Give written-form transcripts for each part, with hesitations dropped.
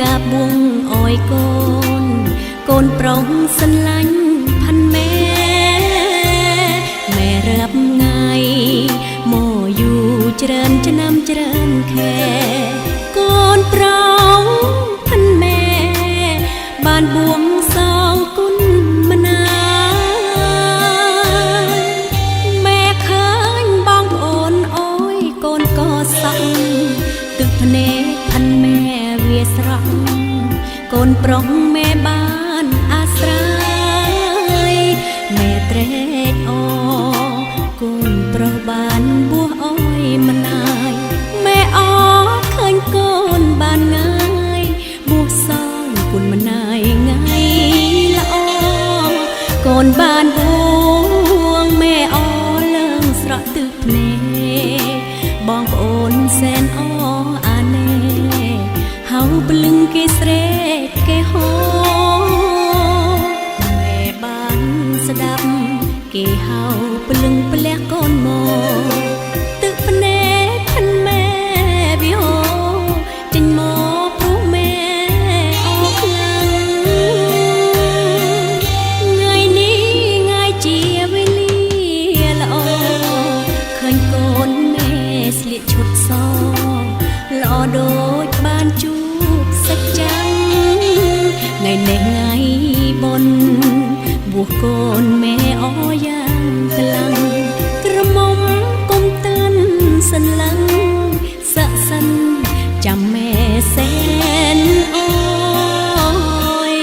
កាបួងអោយកូនប្រុសស្រឡាញ់ផាន់ម៉ែរាប់ថ្ងៃមកយូរច្រើនឆ្នាំច្រើនខែកូនប្រុសផាន់ម៉ែបានបួងសងគុណម្នាម៉ែឃើញបងប្អូនអើយកូនក៏សក់ទឹកភ្នែកផាន់ម៉ែវាស្រក់កូនប្រុសម៉ែបានអាស្រ័យម៉ែត្រេកអរកូនប្រុសបានបួសអើយម្នាយម៉ែអរឃើញកូនបានងាយបួសសងគុណម្នាយថ្ងៃល្អកូនបានបួងម៉ែអរលើងស្រក់ទឹកភ្នែកបងប្អូនសែនអរអាណែហៅព្រលឹងគេស្រែកគេហោម៉ែបានស្ដាប់គេហៅព្រលឹងផ្លះកូនមកទឹកភ្នែកផាន់ម៉ែវាហូរចេញមកព្រោះម៉ែអរខ្លាំងថ្ងៃនេះថ្ងៃជាវេលាល្អឃើញកូនម៉ែស្លៀកឈុតសល្អដូចបានជួបសាច់ចាំងថ្ងៃនេះថ្ងៃបុណ្យបួសកូនម៉ែអរយ៉ាងខ្លាំងក្រមុំគុំតាន់សន្លឹងស័ក្តិសិនចាំម៉ែសែនអើយ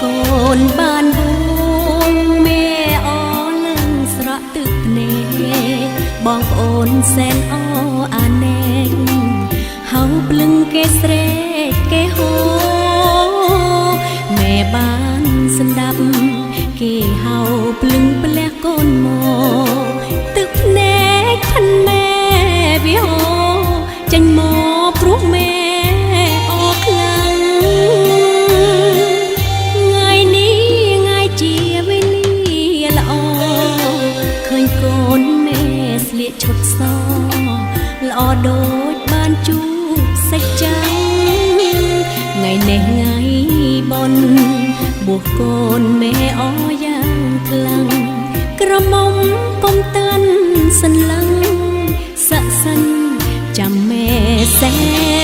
កូនបានបួងម៉ែអរឡើងស្រក់ទឹកភ្នែកបងប្អូនសែនអរអាណែហៅព្រលឹងគេស្រែកគេហូម៉ែបានស្ដាប់គេហៅព្រលឹងផ្លះកូនមកទឹកភ្នែកផាន់ម៉ែវាហូចេញមកព្រោះម៉ែអរខ្លាំងកូនម៉ែស្លៀកឈុតសល្អដូចបានជួបសាច់ចាំងថ្ងៃនេះថ្ងៃបុណ្យបួសកូនម៉ែអរយ៉ាងខ្លាំងក្រមុំគុំតាន់សន្លឹងស័ក្តិសិនចាំម៉ែសែ